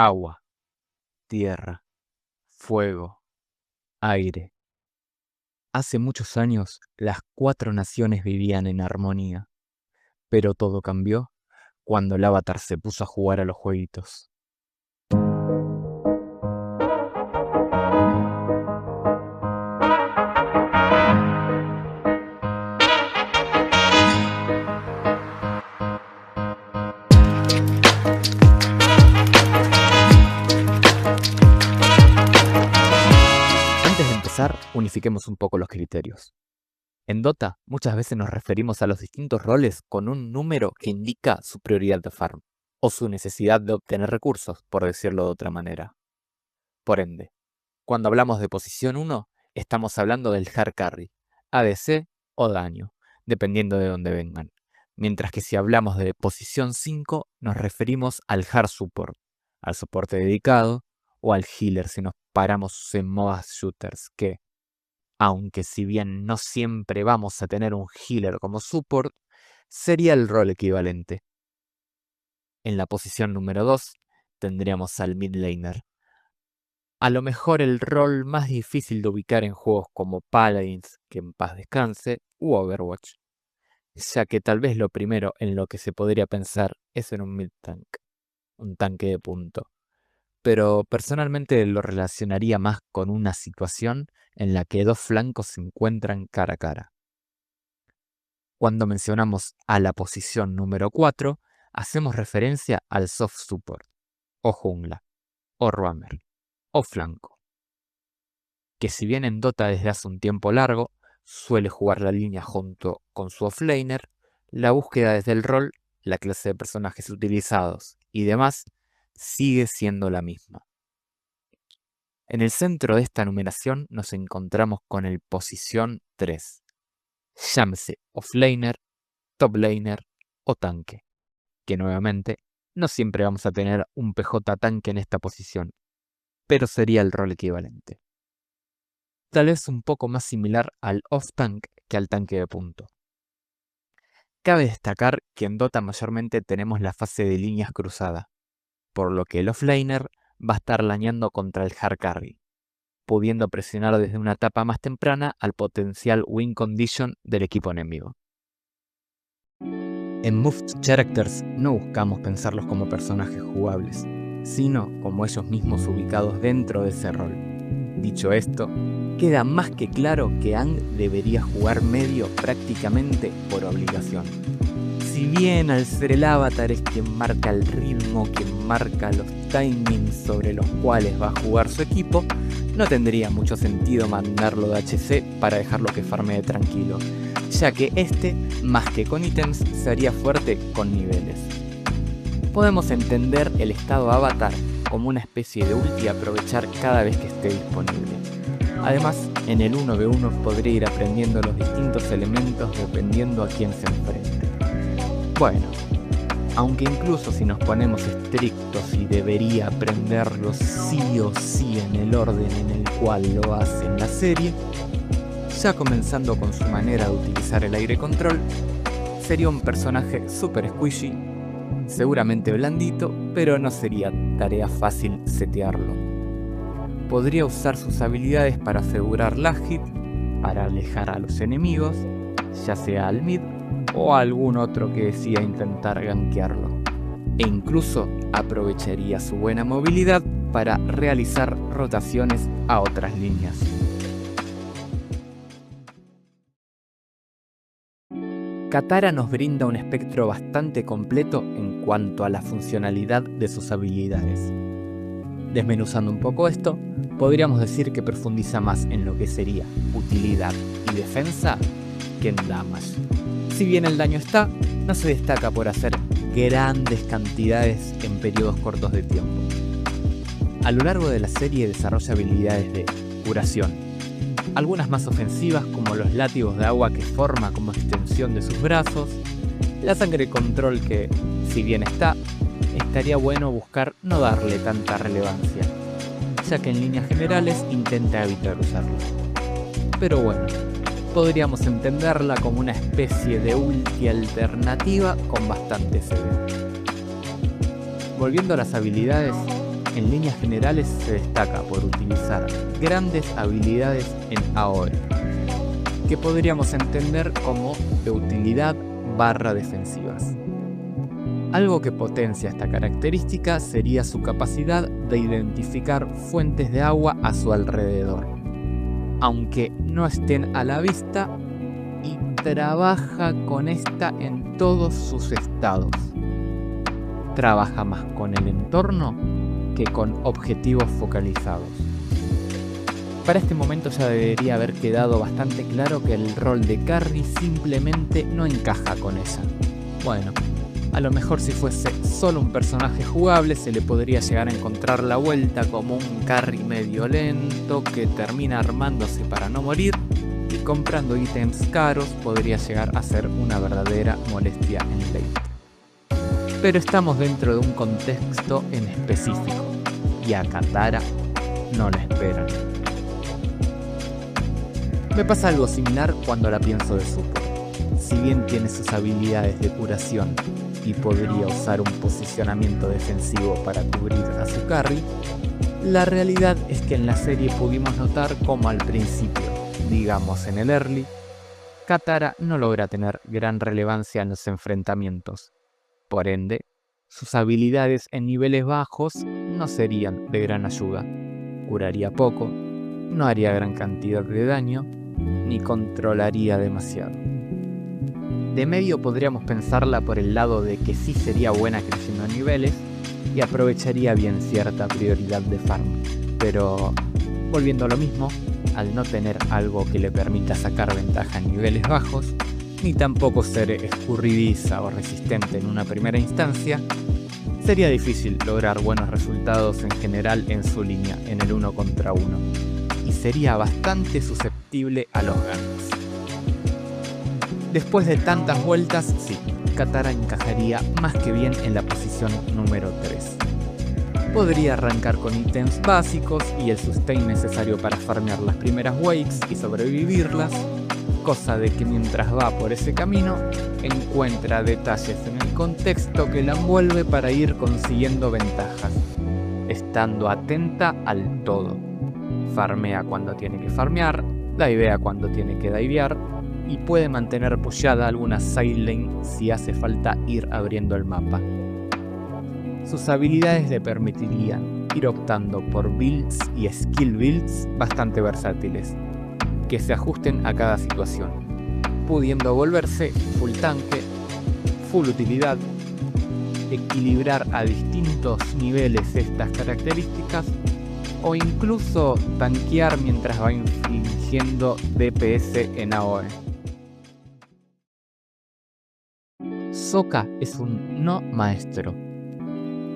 agua, tierra, fuego, aire. Hace muchos años las 4 naciones vivían en armonía, pero todo cambió cuando el Avatar se puso a jugar a los jueguitos. Antes de empezar, unifiquemos un poco los criterios. En Dota, muchas veces nos referimos a los distintos roles con un número que indica su prioridad de farm, o su necesidad de obtener recursos, por decirlo de otra manera. Por ende, cuando hablamos de posición 1, estamos hablando del hard carry, ADC o daño, dependiendo de dónde vengan. Mientras que si hablamos de posición 5, nos referimos al hard support, al soporte dedicado, o al healer si nos paramos en MOBA shooters, que, aunque si bien no siempre vamos a tener un healer como support, sería el rol equivalente. En la posición número 2 tendríamos al mid laner. A lo mejor el rol más difícil de ubicar en juegos como Paladins, que en paz descanse, u Overwatch, ya que tal vez lo primero en lo que se podría pensar es en un mid tank, un tanque de punto. Pero personalmente lo relacionaría más con una situación en la que dos flancos se encuentran cara a cara. Cuando mencionamos a la posición número 4, hacemos referencia al soft support, o jungla, o roamer, o flanco, que si bien en Dota desde hace un tiempo largo suele jugar la línea junto con su offlaner, la búsqueda desde el rol, la clase de personajes utilizados y demás sigue siendo la misma. En el centro de esta numeración nos encontramos con el posición 3, llámese offlaner, top laner o tanque, que nuevamente no siempre vamos a tener un PJ tanque en esta posición, pero sería el rol equivalente. Tal vez un poco más similar al off-tank que al tanque de punto. Cabe destacar que en Dota mayormente tenemos la fase de líneas cruzada, por lo que el offlaner va a estar laneando contra el hard carry, pudiendo presionar desde una etapa más temprana al potencial win condition del equipo enemigo. En Moved Characters no buscamos pensarlos como personajes jugables, sino como ellos mismos ubicados dentro de ese rol. Dicho esto, queda más que claro que Ang debería jugar medio prácticamente por obligación. Si bien al ser el avatar es quien marca el ritmo, quien marca los timings sobre los cuales va a jugar su equipo, no tendría mucho sentido mandarlo de HC para dejarlo que farmee tranquilo, ya que este, más que con ítems, se haría fuerte con niveles. Podemos entender el estado avatar como una especie de ulti a aprovechar cada vez que esté disponible. Además, en el 1v1 podría ir aprendiendo los distintos elementos dependiendo a quién se enfrente. Bueno, aunque incluso si nos ponemos estrictos y debería aprenderlo sí o sí en el orden en el cual lo hace en la serie, ya comenzando con su manera de utilizar el aire control, sería un personaje super squishy, seguramente blandito, pero no sería tarea fácil setearlo. Podría usar sus habilidades para asegurar la hit, para alejar a los enemigos, ya sea al mid o a algún otro que decida intentar gankearlo. E incluso aprovecharía su buena movilidad para realizar rotaciones a otras líneas. Katara nos brinda un espectro bastante completo en cuanto a la funcionalidad de sus habilidades. Desmenuzando un poco esto, podríamos decir que profundiza más en lo que sería utilidad y defensa que en damage. Si bien el daño está, no se destaca por hacer grandes cantidades en periodos cortos de tiempo. A lo largo de la serie desarrolla habilidades de curación, algunas más ofensivas como los látigos de agua que forma como extensión de sus brazos, la sangre control que, si bien estaría bueno buscar no darle tanta relevancia, ya que en líneas generales intenta evitar usarlo. Pero bueno, podríamos entenderla como una especie de ulti alternativa con bastante CD. Volviendo a las habilidades, en líneas generales se destaca por utilizar grandes habilidades en AoE, que podríamos entender como de utilidad barra defensivas. Algo que potencia esta característica sería su capacidad de identificar fuentes de agua a su alrededor, aunque no estén a la vista, y trabaja con esta en todos sus estados. Trabaja más con el entorno que con objetivos focalizados. Para este momento ya debería haber quedado bastante claro que el rol de carry simplemente no encaja con ella. Bueno, a lo mejor si fuese solo un personaje jugable se le podría llegar a encontrar la vuelta como un carry medio lento que termina armándose para no morir y comprando ítems caros podría llegar a ser una verdadera molestia en late. Pero estamos dentro de un contexto en específico y a Katara no la esperan. Me pasa algo similar cuando la pienso de support. Si bien tiene sus habilidades de curación y podría usar un posicionamiento defensivo para cubrir a su carry, la realidad es que en la serie pudimos notar cómo al principio, digamos en el early, Katara no logra tener gran relevancia en los enfrentamientos. Por ende, sus habilidades en niveles bajos no serían de gran ayuda. Curaría poco, no haría gran cantidad de daño, ni controlaría demasiado. De medio podríamos pensarla por el lado de que sí sería buena creciendo niveles y aprovecharía bien cierta prioridad de farm, pero volviendo a lo mismo, al no tener algo que le permita sacar ventaja en niveles bajos, ni tampoco ser escurridiza o resistente en una primera instancia, sería difícil lograr buenos resultados en general en su línea en el 1 contra 1, y sería bastante susceptible a los ganks. Después de tantas vueltas, sí, Katara encajaría más que bien en la posición número 3. Podría arrancar con ítems básicos y el sustain necesario para farmear las primeras waves y sobrevivirlas, cosa de que mientras va por ese camino, encuentra detalles en el contexto que la envuelve para ir consiguiendo ventajas, estando atenta al todo. Farmea cuando tiene que farmear, divea cuando tiene que divear, y puede mantener pushada alguna side lane si hace falta ir abriendo el mapa. Sus habilidades le permitirían ir optando por builds y skill builds bastante versátiles, que se ajusten a cada situación, pudiendo volverse full tanque, full utilidad, equilibrar a distintos niveles estas características, o incluso tanquear mientras va infligiendo DPS en AoE. Sokka es un no maestro.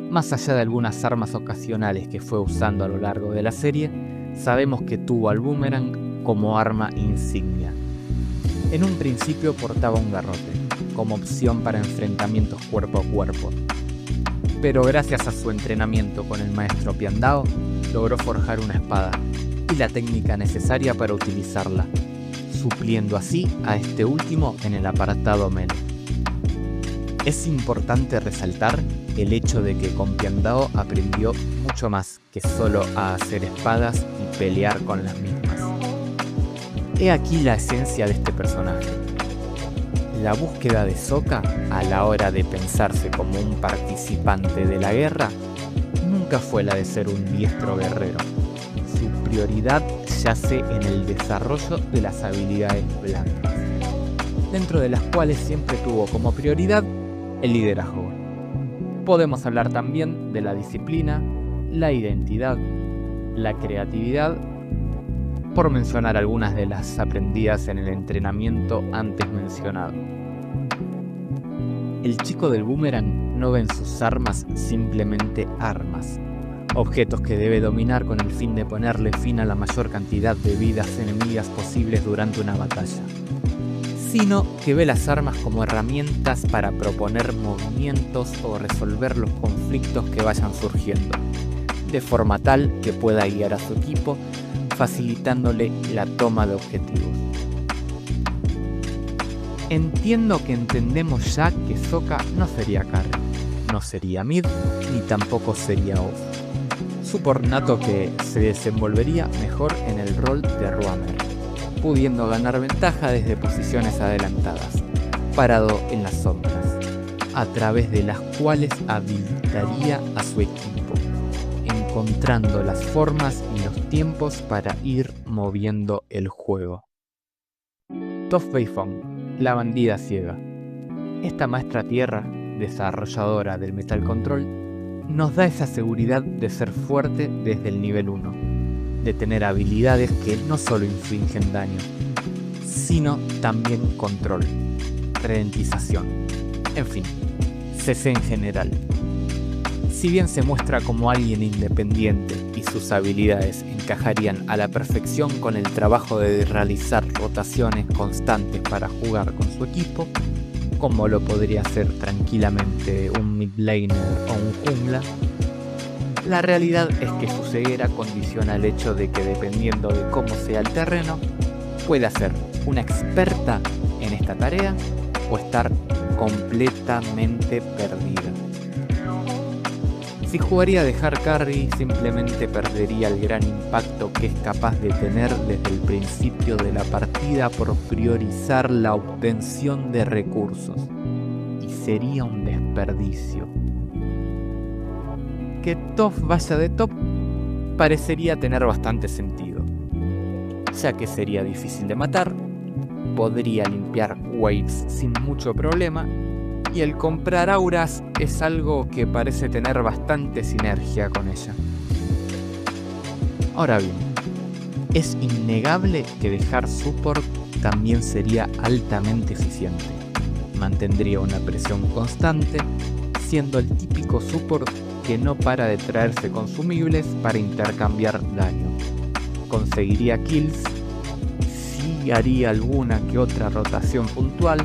Más allá de algunas armas ocasionales que fue usando a lo largo de la serie, sabemos que tuvo al boomerang como arma insignia. En un principio portaba un garrote, como opción para enfrentamientos cuerpo a cuerpo. Pero gracias a su entrenamiento con el maestro Piandao, logró forjar una espada y la técnica necesaria para utilizarla, supliendo así a este último en el apartado melee. Es importante resaltar el hecho de que con Piandao aprendió mucho más que solo a hacer espadas y pelear con las mismas. He aquí la esencia de este personaje. La búsqueda de Sokka, a la hora de pensarse como un participante de la guerra, nunca fue la de ser un diestro guerrero. Su prioridad yace en el desarrollo de las habilidades blandas, dentro de las cuales siempre tuvo como prioridad el liderazgo. Podemos hablar también de la disciplina, la identidad, la creatividad, por mencionar algunas de las aprendidas en el entrenamiento antes mencionado. El chico del boomerang no ve en sus armas simplemente armas, objetos que debe dominar con el fin de ponerle fin a la mayor cantidad de vidas enemigas posibles durante una batalla, sino que ve las armas como herramientas para proponer movimientos o resolver los conflictos que vayan surgiendo, de forma tal que pueda guiar a su equipo, facilitándole la toma de objetivos. Entiendo que entendemos ya que Sokka no sería carry, no sería mid, ni tampoco sería off. support nato que se desenvolvería mejor en el rol de roamer, pudiendo ganar ventaja desde posiciones adelantadas, parado en las sombras, a través de las cuales habilitaría a su equipo, encontrando las formas y los tiempos para ir moviendo el juego. Toph Beifong, la bandida ciega. Esta maestra tierra, desarrolladora del Metal Control, nos da esa seguridad de ser fuerte desde el nivel 1, de tener habilidades que no solo infringen daño, sino también control, ralentización, en fin, CC en general. Si bien se muestra como alguien independiente y sus habilidades encajarían a la perfección con el trabajo de realizar rotaciones constantes para jugar con su equipo, como lo podría hacer tranquilamente un mid laner o un jungla, la realidad es que su ceguera condiciona el hecho de que dependiendo de cómo sea el terreno, pueda ser una experta en esta tarea o estar completamente perdida. Si jugaría de hard carry, simplemente perdería el gran impacto que es capaz de tener desde el principio de la partida por priorizar la obtención de recursos, y sería un desperdicio. Que Toph vaya de top parecería tener bastante sentido, ya que sería difícil de matar, podría limpiar waves sin mucho problema, y el comprar auras es algo que parece tener bastante sinergia con ella. Ahora bien, es innegable que dejar support también sería altamente eficiente. Mantendría una presión constante, siendo el típico support que no para de traerse consumibles para intercambiar daño. Conseguiría kills, sí haría alguna que otra rotación puntual,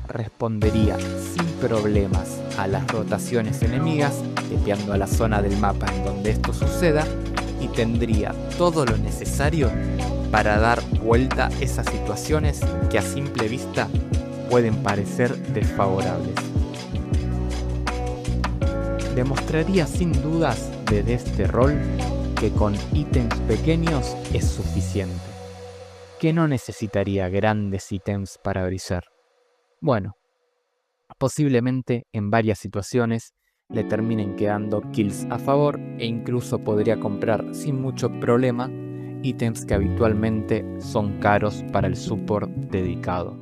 respondería sin problemas a las rotaciones enemigas, tepeando a la zona del mapa en donde esto suceda, y tendría todo lo necesario para dar vuelta a esas situaciones que a simple vista pueden parecer desfavorables. Demostraría sin dudas desde este rol que con ítems pequeños es suficiente, que no necesitaría grandes ítems para brillar. Bueno, posiblemente en varias situaciones le terminen quedando kills a favor e incluso podría comprar sin mucho problema ítems que habitualmente son caros para el support dedicado.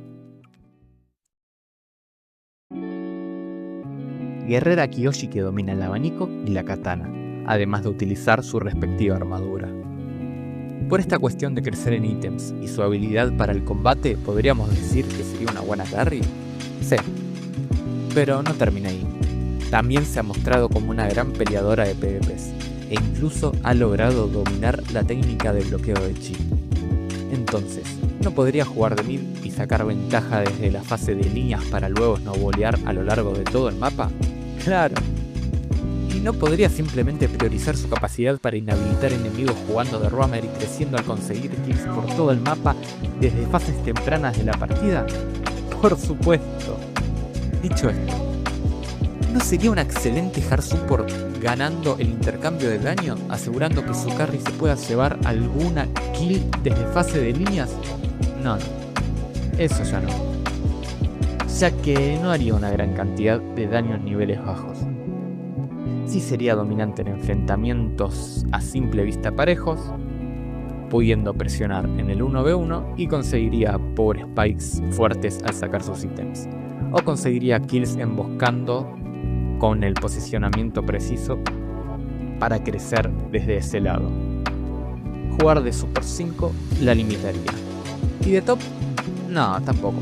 Guerrera Kyoshi que domina el abanico y la katana, además de utilizar su respectiva armadura. Por esta cuestión de crecer en ítems y su habilidad para el combate, podríamos decir que sería una buena carry. Sí, pero no termina ahí. También se ha mostrado como una gran peleadora de PvPs, e incluso ha logrado dominar la técnica de bloqueo de chi. Entonces, ¿no podría jugar de mid y sacar ventaja desde la fase de líneas para luego snowballear a lo largo de todo el mapa? ¡Claro! ¿Y no podría simplemente priorizar su capacidad para inhabilitar enemigos jugando de roamer y creciendo al conseguir kills por todo el mapa desde fases tempranas de la partida? Por supuesto. Dicho esto, ¿no sería una excelente hard support ganando el intercambio de daño, asegurando que su carry se pueda llevar alguna kill desde fase de líneas? No, eso ya no, ya que no haría una gran cantidad de daño en niveles bajos. Sí sería dominante en enfrentamientos a simple vista parejos, pudiendo presionar en el 1v1 y conseguiría power spikes fuertes al sacar sus ítems, o conseguiría kills emboscando con el posicionamiento preciso para crecer desde ese lado. Jugar de Super 5 la limitaría. ¿Y de top? No, tampoco.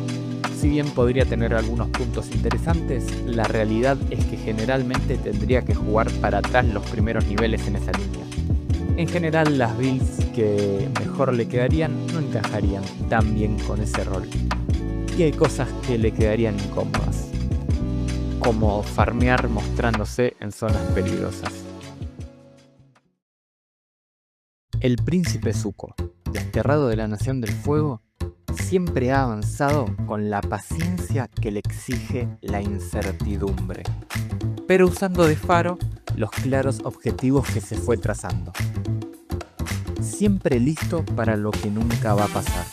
Si bien podría tener algunos puntos interesantes, la realidad es que generalmente tendría que jugar para atrás los primeros niveles en esa línea. En general, las builds que mejor le quedarían no encajarían tan bien con ese rol. Y hay cosas que le quedarían incómodas, como farmear mostrándose en zonas peligrosas. El príncipe Zuko, desterrado de la Nación del Fuego, siempre ha avanzado con la paciencia que le exige la incertidumbre, pero usando de faro los claros objetivos que se fue trazando. Siempre listo para lo que nunca va a pasar.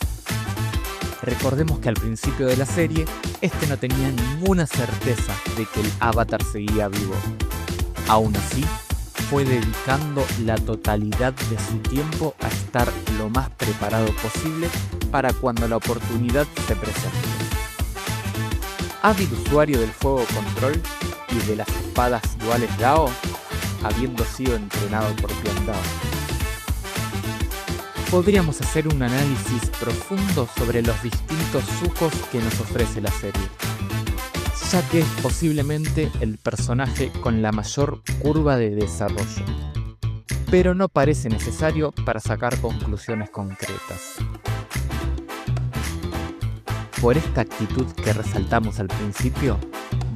Recordemos que al principio de la serie, este no tenía ninguna certeza de que el Avatar seguía vivo. Aún así, fue dedicando la totalidad de su tiempo a estar lo más preparado posible para cuando la oportunidad se presente. Hábil usuario del fuego control y de las espadas duales Dao, habiendo sido entrenado por Pian Dao. Podríamos hacer un análisis profundo sobre los distintos Zucos que nos ofrece la serie, ya que es posiblemente el personaje con la mayor curva de desarrollo, pero no parece necesario para sacar conclusiones concretas. Por esta actitud que resaltamos al principio,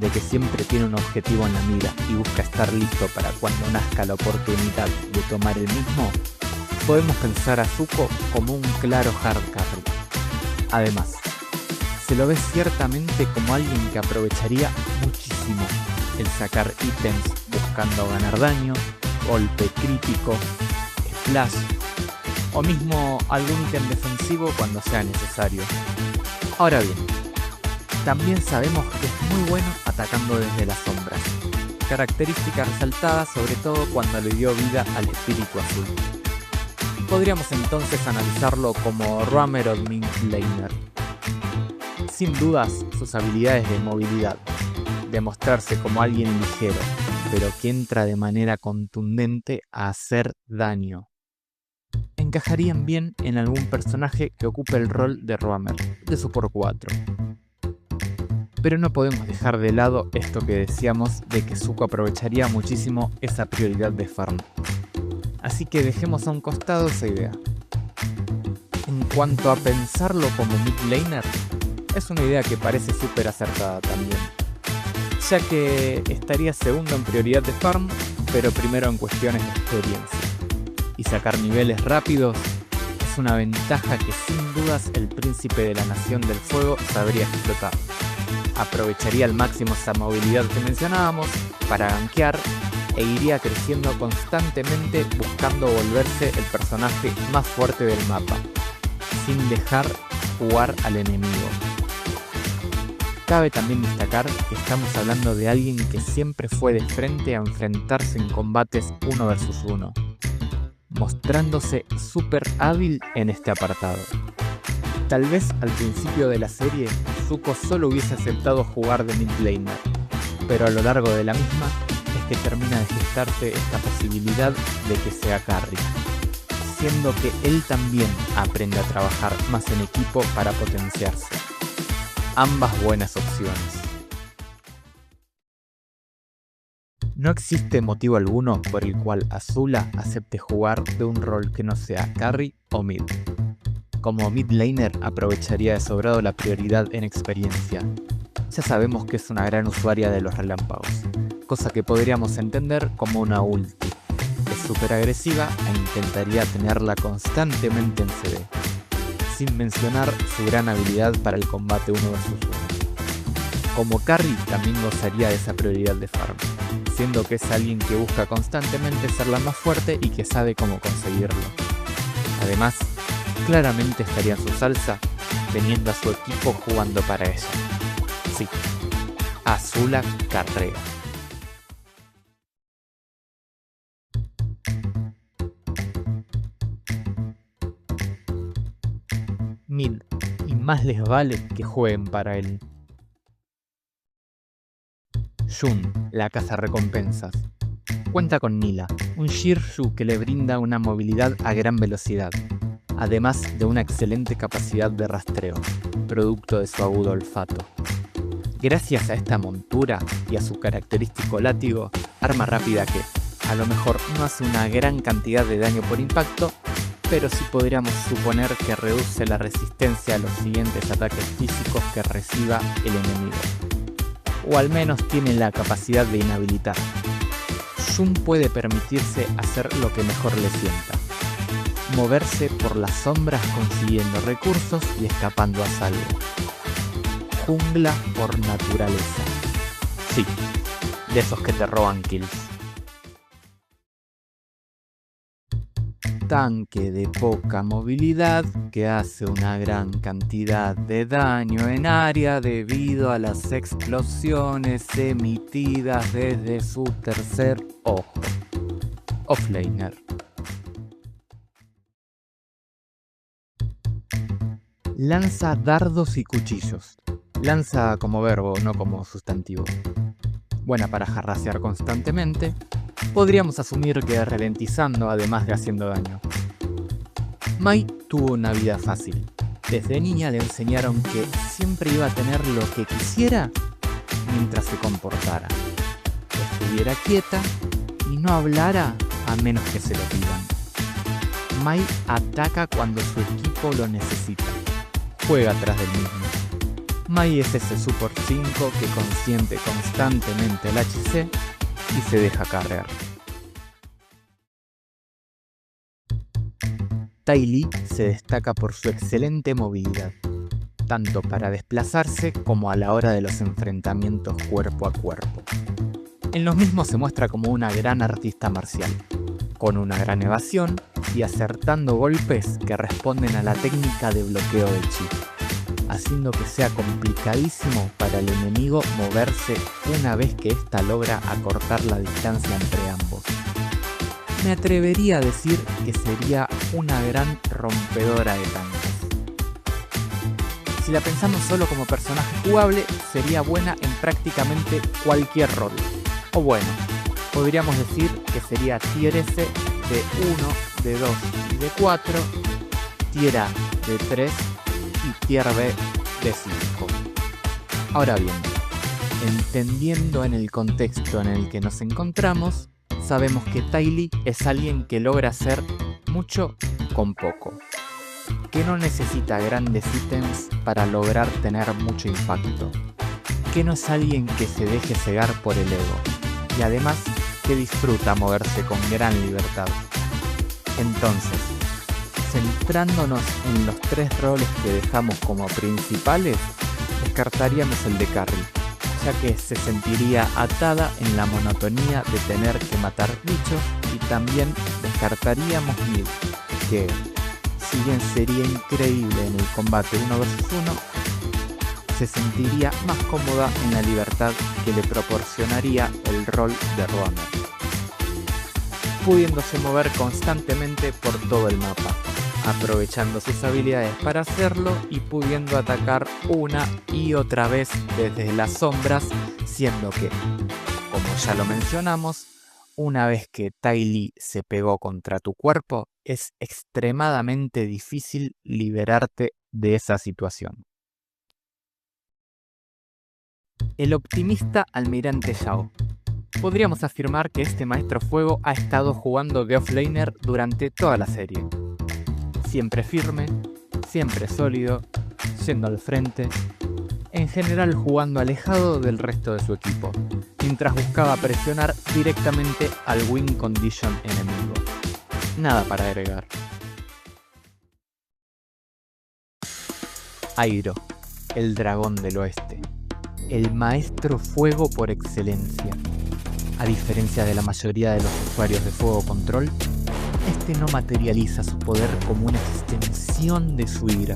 de que siempre tiene un objetivo en la mira y busca estar listo para cuando nazca la oportunidad de tomar el mismo, podemos pensar a Zuko como un claro hard carry. Además, se lo ve ciertamente como alguien que aprovecharía muchísimo el sacar ítems buscando ganar daño, golpe crítico, splash o mismo algún ítem defensivo cuando sea necesario. Ahora bien, también sabemos que es muy bueno atacando desde las sombras, característica resaltada sobre todo cuando le dio vida al espíritu azul. Podríamos entonces analizarlo como Roamer o Midlaner. Sin dudas, sus habilidades de movilidad, de mostrarse como alguien ligero, pero que entra de manera contundente a hacer daño, encajarían bien en algún personaje que ocupe el rol de Roamer, de Support 4. Pero no podemos dejar de lado esto que decíamos de que Zuko aprovecharía muchísimo esa prioridad de farm. Así que dejemos a un costado esa idea. En cuanto a pensarlo como midlaner, es una idea que parece súper acertada también, ya que estaría segundo en prioridad de farm, pero primero en cuestiones de experiencia. Y sacar niveles rápidos es una ventaja que sin dudas el príncipe de la Nación del Fuego sabría explotar. Aprovecharía al máximo esa movilidad que mencionábamos para gankear e iría creciendo constantemente buscando volverse el personaje más fuerte del mapa, sin dejar jugar al enemigo. Cabe también destacar que estamos hablando de alguien que siempre fue de frente a enfrentarse en combates 1 versus 1, mostrándose súper hábil en este apartado. Tal vez al principio de la serie, Zuko solo hubiese aceptado jugar de midlaner, pero a lo largo de la misma es que termina de gestarse esta posibilidad de que sea carry, siendo que él también aprende a trabajar más en equipo para potenciarse. Ambas buenas opciones. No existe motivo alguno por el cual Azula acepte jugar de un rol que no sea carry o mid. Como midlaner aprovecharía de sobrado la prioridad en experiencia. Ya sabemos que es una gran usuaria de los relámpagos, cosa que podríamos entender como una ulti. Es súper agresiva e intentaría tenerla constantemente en CD, sin mencionar su gran habilidad para el combate 1 versus 1. Como carry también gozaría de esa prioridad de farm, siendo que es alguien que busca constantemente ser la más fuerte y que sabe cómo conseguirlo. Además, claramente estaría en su salsa, teniendo a su equipo jugando para ella. Sí, Azula Carrega. Mid, y más les vale que jueguen para él. Jun, la cazarrecompensas. Cuenta con Nila, un Shiryu que le brinda una movilidad a gran velocidad, además de una excelente capacidad de rastreo, producto de su agudo olfato. Gracias a esta montura y a su característico látigo, arma rápida que, a lo mejor no hace una gran cantidad de daño por impacto, pero sí podríamos suponer que reduce la resistencia a los siguientes ataques físicos que reciba el enemigo, o al menos tiene la capacidad de inhabilitar. Jun puede permitirse hacer lo que mejor le sienta, moverse por las sombras consiguiendo recursos y escapando a salvo. Jungla por naturaleza. Sí, de esos que te roban kills. tanque de poca movilidad que hace una gran cantidad de daño en área debido a las explosiones emitidas desde su tercer ojo. Offlaner. Lanza dardos y cuchillos. Lanza como verbo, no como sustantivo. Buena para jarrasear constantemente. Podríamos asumir que ralentizando además de haciendo daño. Mai tuvo una vida fácil. Desde niña le enseñaron que siempre iba a tener lo que quisiera mientras se comportara. Estuviera quieta y no hablara a menos que se lo pidan. Mai ataca cuando su equipo lo necesita. Juega atrás del mismo. Mai es ese Support 5 que consiente constantemente el HC y se deja carrear. Ty Lee se destaca por su excelente movilidad, tanto para desplazarse como a la hora de los enfrentamientos cuerpo a cuerpo. En los mismos se muestra como una gran artista marcial, con una gran evasión y acertando golpes que responden a la técnica de bloqueo de chi, haciendo que sea complicadísimo para el enemigo moverse una vez que ésta logra acortar la distancia entre ambos. Me atrevería a decir que sería una gran rompedora de tanques. Si la pensamos solo como personaje jugable, sería buena en prácticamente cualquier rol. O bueno, podríamos decir que sería Tier S de 1, de 2 y de 4, Tier A de 3 y Tier B de 5. Ahora bien, entendiendo en el contexto en el que nos encontramos, sabemos que Ty Lee es alguien que logra hacer mucho con poco, que no necesita grandes ítems para lograr tener mucho impacto, que no es alguien que se deje cegar por el ego, y además que disfruta moverse con gran libertad. Entonces, centrándonos en los 3 roles que dejamos como principales, descartaríamos el de carry, ya que se sentiría atada en la monotonía de tener que matar bichos, y también descartaríamos mid, que, si bien sería increíble en el combate 1 vs 1, se sentiría más cómoda en la libertad que le proporcionaría el rol de runner, pudiéndose mover constantemente por todo el mapa, aprovechando sus habilidades para hacerlo y pudiendo atacar una y otra vez desde las sombras, siendo que, como ya lo mencionamos, una vez que Ty Lee se pegó contra tu cuerpo, es extremadamente difícil liberarte de esa situación. El optimista almirante Yao. Podríamos afirmar que este maestro fuego ha estado jugando de offlaner durante toda la serie. Siempre firme, siempre sólido, yendo al frente, en general jugando alejado del resto de su equipo, mientras buscaba presionar directamente al win condition enemigo. Nada para agregar. Airo, el dragón del oeste. El maestro fuego por excelencia. A diferencia de la mayoría de los usuarios de Fuego Control, este no materializa su poder como una extensión de su ira,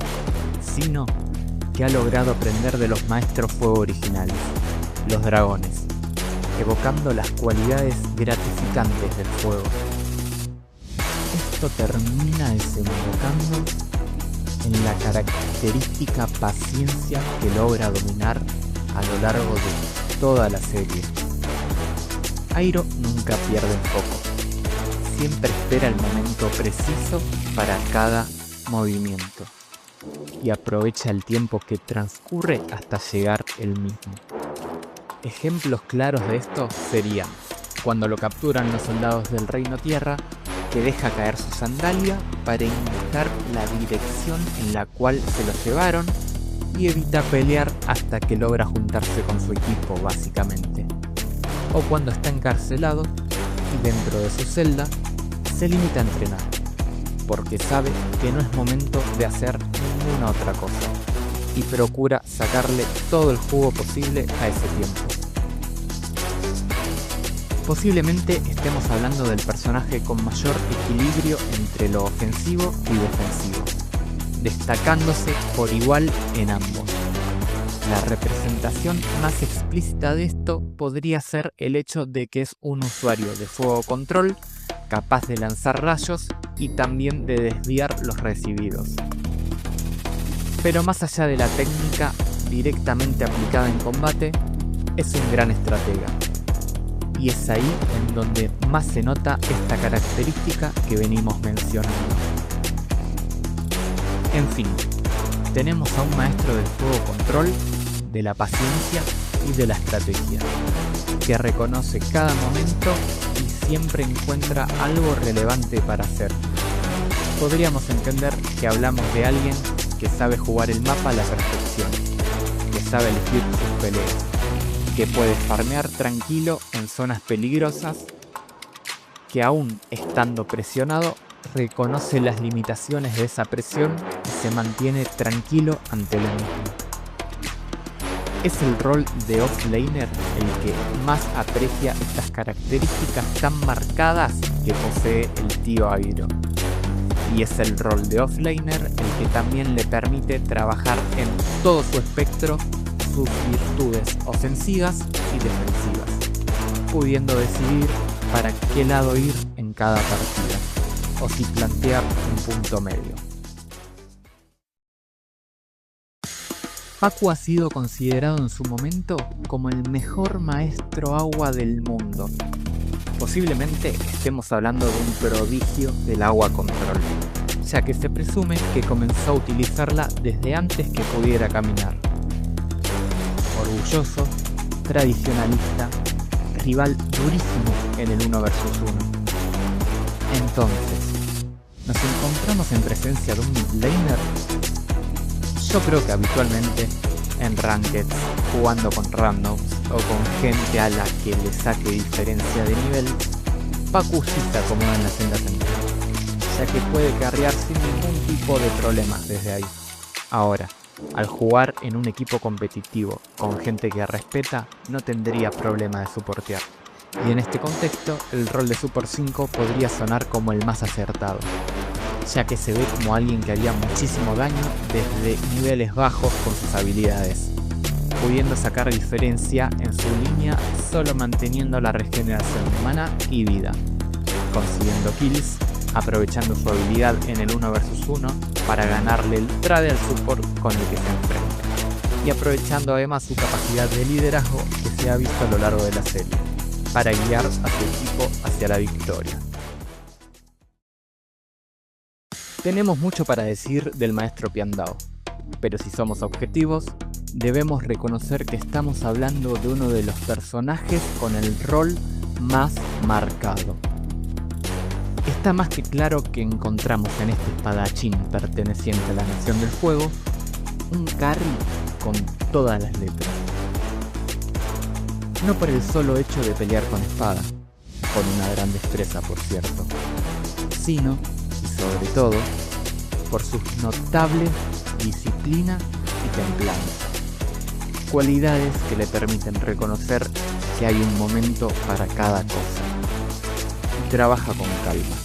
sino que ha logrado aprender de los maestros fuego originales, los dragones, evocando las cualidades gratificantes del fuego. Esto termina desembocando en la característica paciencia que logra dominar a lo largo de toda la serie. Airo nunca pierde enfoco, siempre espera el momento preciso para cada movimiento y aprovecha el tiempo que transcurre hasta llegar él mismo. Ejemplos claros de esto serían cuando lo capturan los soldados del Reino Tierra, que deja caer su sandalia para indicar la dirección en la cual se lo llevaron y evita pelear hasta que logra juntarse con su equipo, básicamente. O cuando está encarcelado y dentro de su celda se limita a entrenar, porque sabe que no es momento de hacer ninguna otra cosa y procura sacarle todo el jugo posible a ese tiempo. Posiblemente estemos hablando del personaje con mayor equilibrio entre lo ofensivo y defensivo, destacándose por igual en ambos. La representación más explícita de esto podría ser el hecho de que es un usuario de fuego control, capaz de lanzar rayos y también de desviar los recibidos. Pero más allá de la técnica directamente aplicada en combate, es un gran estratega. Y es ahí en donde más se nota esta característica que venimos mencionando. En fin, tenemos a un maestro del fuego control, de la paciencia y de la estrategia, que reconoce cada momento y siempre encuentra algo relevante para hacer. Podríamos entender que hablamos de alguien que sabe jugar el mapa a la perfección, que sabe elegir sus peleas, que puede farmear tranquilo en zonas peligrosas, que aún estando presionado reconoce las limitaciones de esa presión y se mantiene tranquilo ante lo mismo. Es el rol de offlaner el que más aprecia estas características tan marcadas que posee el tío Airo. Y es el rol de offlaner el que también le permite trabajar en todo su espectro sus virtudes ofensivas y defensivas, pudiendo decidir para qué lado ir en cada partida, o si plantear un punto medio. Pacu ha sido considerado en su momento como el mejor maestro agua del mundo. Posiblemente estemos hablando de un prodigio del agua control, ya que se presume que comenzó a utilizarla desde antes que pudiera caminar. Orgulloso, tradicionalista, rival durísimo en el 1 versus 1. Entonces, ¿nos encontramos en presencia de un midlaner? Yo creo que habitualmente en rankeds, jugando con randoms o con gente a la que le saque diferencia de nivel, Pacu sí se acomoda en la senda central, ya que puede carrear sin ningún tipo de problemas desde ahí. Ahora, al jugar en un equipo competitivo con gente que respeta, no tendría problema de soportear. Y en este contexto, el rol de Super 5 podría sonar como el más acertado, ya que se ve como alguien que haría muchísimo daño desde niveles bajos con sus habilidades, pudiendo sacar diferencia en su línea solo manteniendo la regeneración de mana y vida, consiguiendo kills, aprovechando su habilidad en el 1 versus 1 para ganarle el trade al support con el que se enfrenta, y aprovechando además su capacidad de liderazgo que se ha visto a lo largo de la serie, para guiar a su equipo hacia la victoria. Tenemos mucho para decir del maestro Piandao, pero si somos objetivos, debemos reconocer que estamos hablando de uno de los personajes con el rol más marcado. Está más que claro que encontramos en este espadachín perteneciente a la Nación del Fuego un carry con todas las letras. No por el solo hecho de pelear con espada, con una gran destreza por cierto, sino, y sobre todo, por su notable disciplina y templanza, cualidades que le permiten reconocer que hay un momento para cada cosa, y trabaja con calma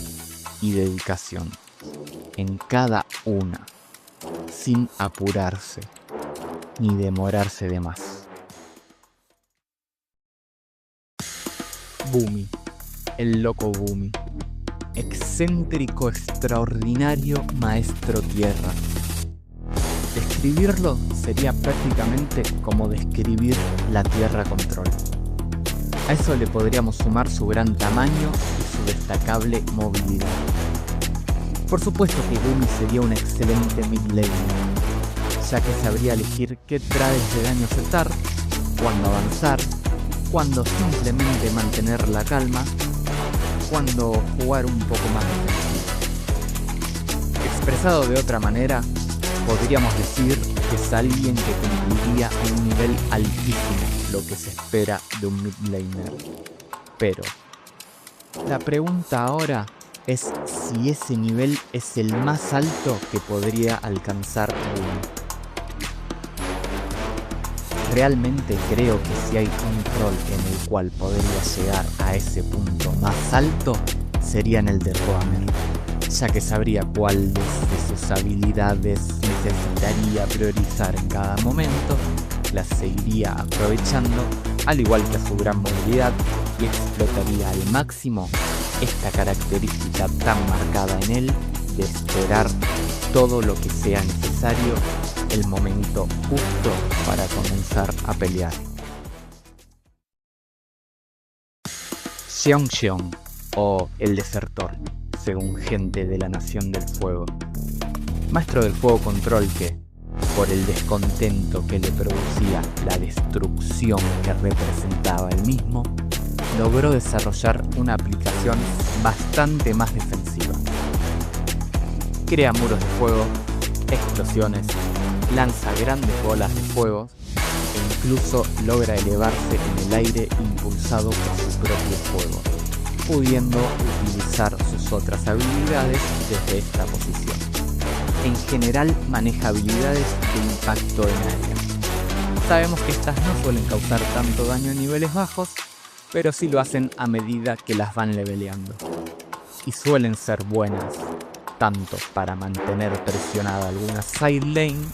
y dedicación en cada una, sin apurarse ni demorarse de más. Bumi, el loco Bumi, excéntrico, extraordinario maestro tierra. Describirlo sería prácticamente como describir la Tierra Control. A eso le podríamos sumar su gran tamaño y su destacable movilidad. Por supuesto que Bumi sería un excelente midlaner, ya que sabría elegir qué trades de daño setar, cuándo avanzar, cuándo simplemente mantener la calma, cuándo jugar un poco más defensivo. Expresado de otra manera, podríamos decir que es alguien que cumpliría a un nivel altísimo lo que se espera de un midlaner. Pero la pregunta ahora es si ese nivel es el más alto que podría alcanzar Bumi. Realmente creo que si hay un rol en el cual podría llegar a ese punto más alto, sería en el de Roamer, ya que sabría cuáles de sus habilidades necesitaría priorizar en cada momento, las seguiría aprovechando, al igual que a su gran movilidad, y explotaría al máximo esta característica tan marcada en él de esperar todo lo que sea necesario, el momento justo para comenzar a pelear. Xiong, o el desertor, según gente de la Nación del Fuego. Maestro del fuego control que, por el descontento que le producía la destrucción que representaba él mismo, logró desarrollar una aplicación bastante más defensiva. Crea muros de fuego, explosiones, lanza grandes bolas de fuego e incluso logra elevarse en el aire impulsado por su propio fuego, pudiendo utilizar sus otras habilidades desde esta posición. En general maneja habilidades de impacto en área. Sabemos que estas no suelen causar tanto daño a niveles bajos, pero sí lo hacen a medida que las van leveleando. Y suelen ser buenas, tanto para mantener presionada alguna side lane,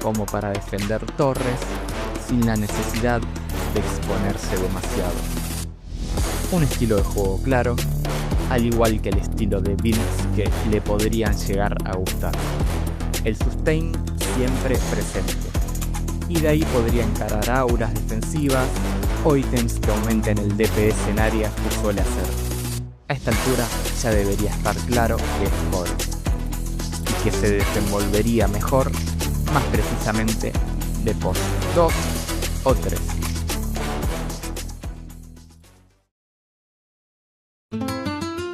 como para defender torres, sin la necesidad de exponerse demasiado. Un estilo de juego claro, al igual que el estilo de builds que le podrían llegar a gustar. El sustain siempre presente, y de ahí podría encarar auras defensivas o ítems que aumenten el DPS en áreas que suele hacer. A esta altura ya debería estar claro que es Forest, y que se desenvolvería mejor, más precisamente de post 2 o 3.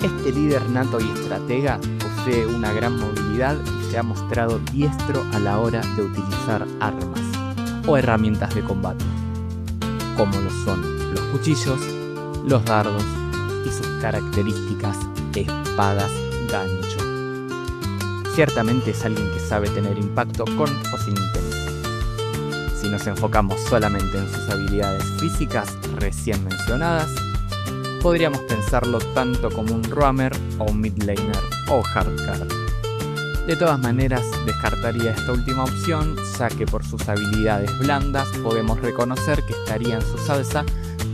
Este líder nato y estratega posee una gran movilidad y se ha mostrado diestro a la hora de utilizar armas o herramientas de combate, como lo son los cuchillos, los dardos y sus características espadas gancho. Ciertamente es alguien que sabe tener impacto con o sin ítems. Si nos enfocamos solamente en sus habilidades físicas recién mencionadas, podríamos pensarlo tanto como un roamer o un mid laner o hardcore. De todas maneras, descartaría esta última opción, ya que por sus habilidades blandas podemos reconocer que estaría en su salsa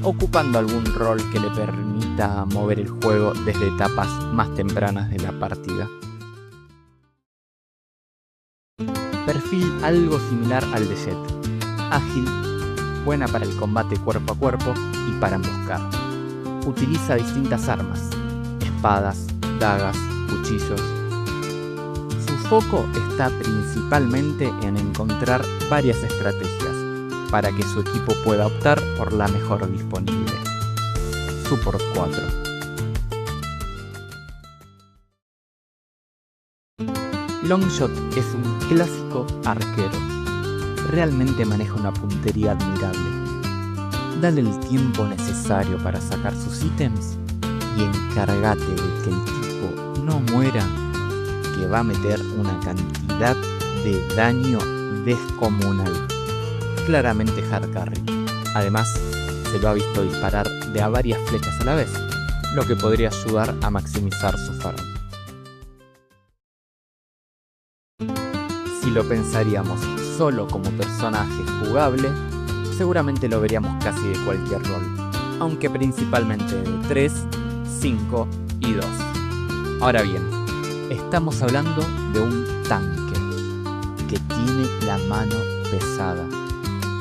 ocupando algún rol que le permita mover el juego desde etapas más tempranas de la partida. Perfil algo similar al de Jett. Ágil, buena para el combate cuerpo a cuerpo y para emboscar. Utiliza distintas armas, espadas, dagas, cuchillos. Su foco está principalmente en encontrar varias estrategias para que su equipo pueda optar por la mejor disponible. Support 4. Longshot es un clásico arquero. Realmente maneja una puntería admirable. Dale el tiempo necesario para sacar sus ítems y encárgate de que el tipo no muera, que va a meter una cantidad de daño descomunal. Claramente hard carry. Además, se lo ha visto disparar de a varias flechas a la vez, lo que podría ayudar a maximizar su farm. Si lo pensaríamos solo como personaje jugable, seguramente lo veríamos casi de cualquier rol, aunque principalmente de 3, 5 y 2. Ahora bien, estamos hablando de un tanque que tiene la mano pesada,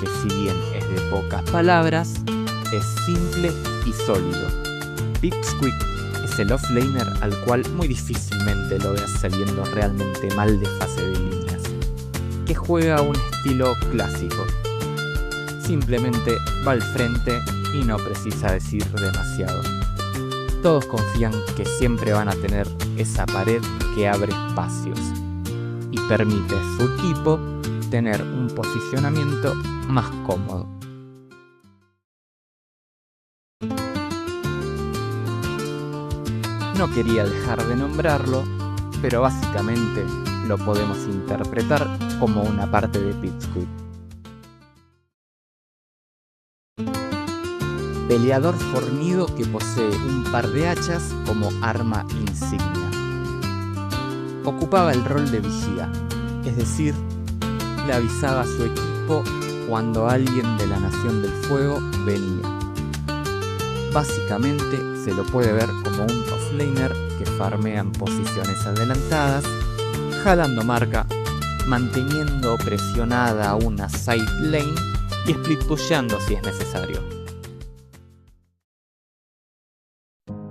que si bien es de pocas palabras, es simple y sólido. Pipsqueak es el offlaner al cual muy difícilmente lo veas saliendo realmente mal de fase de líneas, que juega un estilo clásico. Simplemente va al frente y no precisa decir demasiado. Todos confían que siempre van a tener esa pared que abre espacios y permite a su equipo tener un posicionamiento más cómodo. No quería dejar de nombrarlo, pero básicamente lo podemos interpretar como una parte de Pipsqueak. peleador fornido que posee un par de hachas como arma insignia. Ocupaba el rol de vigía, es decir, le avisaba a su equipo cuando alguien de la Nación del Fuego venía. Básicamente se lo puede ver como un offlaner que farmea en posiciones adelantadas, jalando marca, manteniendo presionada una side lane y split pusheando si es necesario.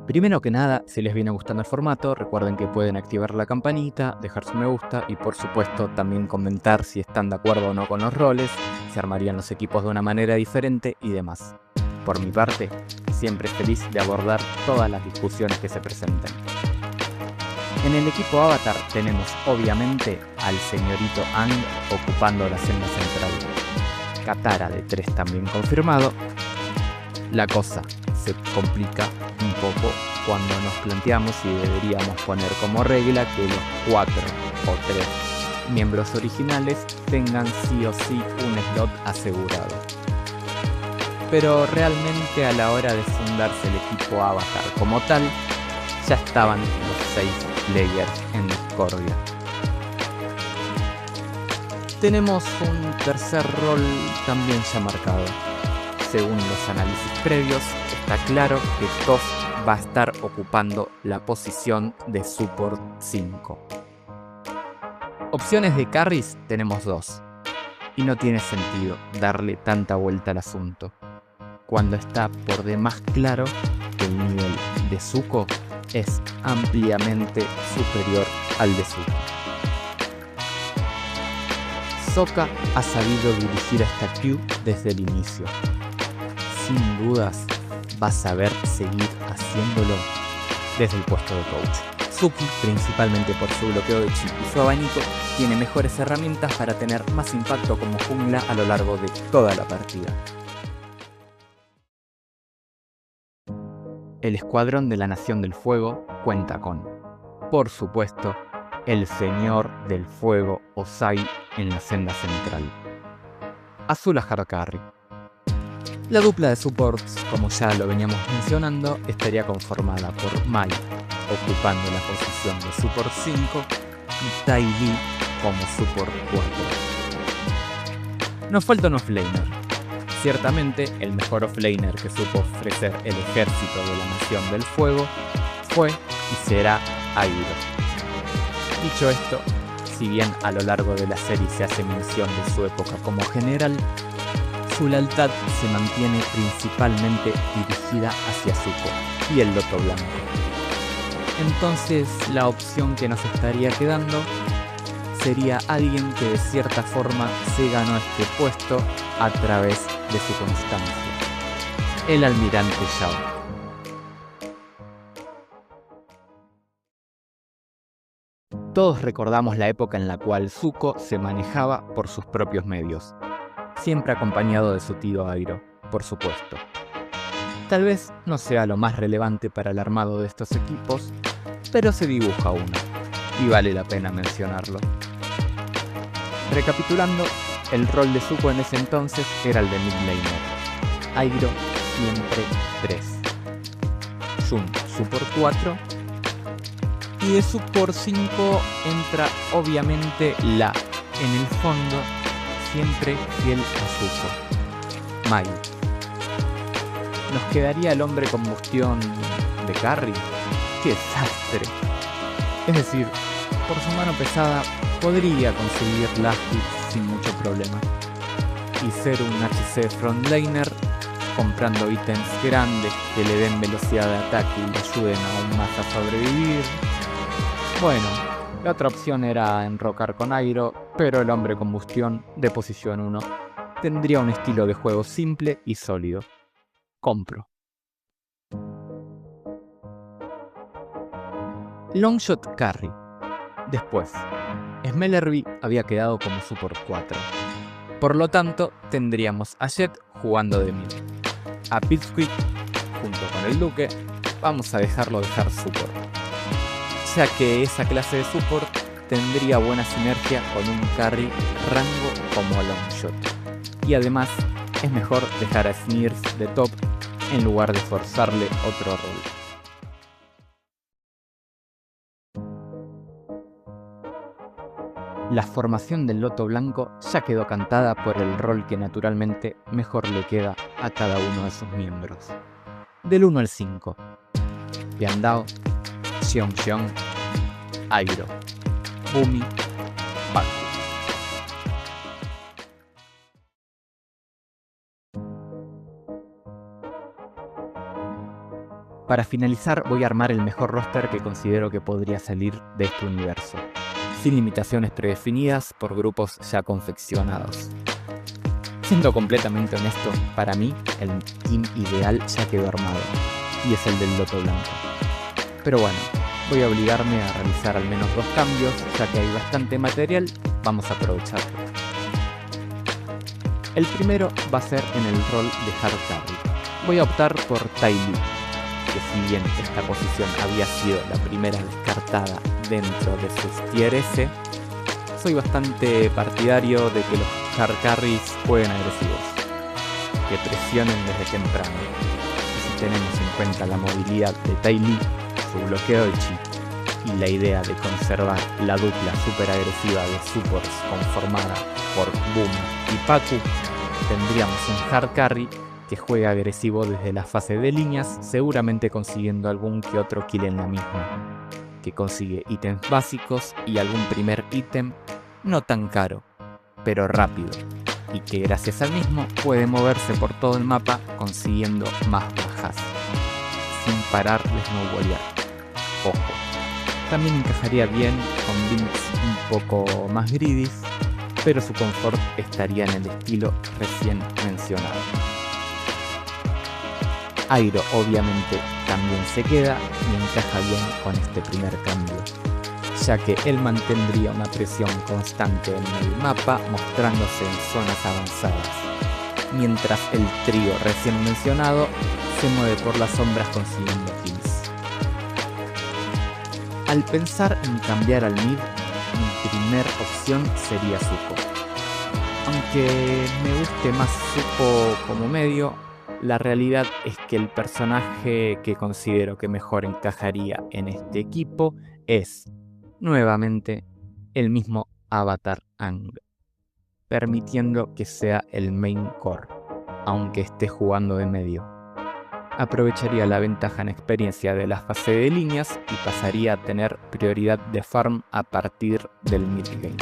Primero que nada, si les viene gustando el formato, recuerden que pueden activar la campanita, dejar su me gusta y por supuesto también comentar si están de acuerdo o no con los roles, si armarían los equipos de una manera diferente y demás. Por mi parte, siempre feliz de abordar todas las discusiones que se presenten. En el equipo Avatar tenemos obviamente al señorito Aang ocupando la senda central. Katara de 3 también confirmado. La cosa se complica un poco cuando nos planteamos si deberíamos poner como regla que los 4 o 3 miembros originales tengan sí o sí un slot asegurado. Pero realmente a la hora de fundarse el equipo Avatar como tal, ya estaban los 6 players en discordia. Tenemos un tercer rol también ya marcado. Según los análisis previos, está claro que Toph va a estar ocupando la posición de Support 5. Opciones de carries tenemos 2, y no tiene sentido darle tanta vuelta al asunto, cuando está por demás claro que el nivel de Zuko es ampliamente superior al de Zuko. Sokka ha sabido dirigir a esta crew desde el inicio. Sin dudas, va a saber seguir haciéndolo desde el puesto de coach. Suki, principalmente por su bloqueo de chi y su abanico, tiene mejores herramientas para tener más impacto como jungla a lo largo de toda la partida. El escuadrón de la Nación del Fuego cuenta con, por supuesto, el Señor del Fuego Ozai en la senda central. Azula Harakari. La dupla de supports, como ya lo veníamos mencionando, estaría conformada por Mai, ocupando la posición de Support 5, y Tai Li como Support 4. Nos falta un offlaner. Ciertamente, el mejor offlaner que supo ofrecer el ejército de la Nación del Fuego fue y será Airo. Dicho esto, si bien a lo largo de la serie se hace mención de su época como general, su lealtad se mantiene principalmente dirigida hacia Zuko y el Loto Blanco. Entonces, la opción que nos estaría quedando sería alguien que de cierta forma se ganó este puesto a través de su constancia, el Almirante Yao. Todos recordamos la época en la cual Zuko se manejaba por sus propios medios, siempre acompañado de su tío Airo, por supuesto. Tal vez no sea lo más relevante para el armado de estos equipos, pero se dibuja uno, y vale la pena mencionarlo. Recapitulando, el rol de Zuko en ese entonces era el de midlaner. Airo siempre 3. Jun Support 4. Y de Support 5 entra obviamente La, en el fondo, siempre fiel a Zuko. Mai. ¿Nos quedaría el hombre combustión de Carrie? ¡Qué desastre! Es decir, por su mano pesada podría conseguir last hits sin mucho problema. Y ser un HC frontlaner comprando ítems grandes que le den velocidad de ataque y le ayuden aún más a sobrevivir. Bueno, la otra opción era enrocar con Airo, pero el hombre combustión de posición 1 tendría un estilo de juego simple y sólido. Compro. Longshot Carry. Después, Smellerbee había quedado como Support 4. Por lo tanto, tendríamos a Jet jugando de mid. A Pipsqueak, junto con el Duque, vamos a dejarlo dejar Support, ya que esa clase de Support tendría buena sinergia con un carry rango como Longshot. Y además, es mejor dejar a Smears de top en lugar de forzarle otro rol. La formación del loto blanco ya quedó cantada por el rol que naturalmente mejor le queda a cada uno de sus miembros. Del 1 al 5. Piandao, Xiong, Airo, Bumi, Paku. Para finalizar, voy a armar el mejor roster que considero que podría salir de este universo, sin limitaciones predefinidas por grupos ya confeccionados. Siendo completamente honesto, para mí el team ideal ya quedó armado, y es el del loto blanco. Pero bueno, voy a obligarme a realizar al menos 2 cambios, ya que hay bastante material, vamos a aprovecharlo. El primero va a ser en el rol de hard carry. Voy a optar por Tai Li, que si bien esta posición había sido la primera descartada dentro de sus tier S, soy bastante partidario de que los hard carries jueguen agresivos, que presionen desde temprano. Y si tenemos en cuenta la movilidad de Tai Li, su bloqueo de chi y la idea de conservar la dupla super agresiva de supports conformada por Boom y Paku, tendríamos un hard carry que juega agresivo desde la fase de líneas, seguramente consiguiendo algún que otro kill en la misma, que consigue ítems básicos y algún primer ítem no tan caro, pero rápido, y que gracias al mismo puede moverse por todo el mapa consiguiendo más bajas, sin parar de snowballear. Ojo, también encajaría bien con builds un poco más greedy, pero su confort estaría en el estilo recién mencionado. Airo obviamente también se queda y encaja bien con este primer cambio, ya que él mantendría una presión constante en el mapa mostrándose en zonas avanzadas, mientras el trío recién mencionado se mueve por las sombras consiguiendo kills. Al pensar en cambiar al mid, mi primer opción sería Zuko. Aunque me guste más Zuko como medio, la realidad es que el personaje que considero que mejor encajaría en este equipo es, nuevamente, el mismo Avatar Aang, permitiendo que sea el main core, aunque esté jugando de medio. Aprovecharía la ventaja en experiencia de la fase de líneas y pasaría a tener prioridad de farm a partir del mid game.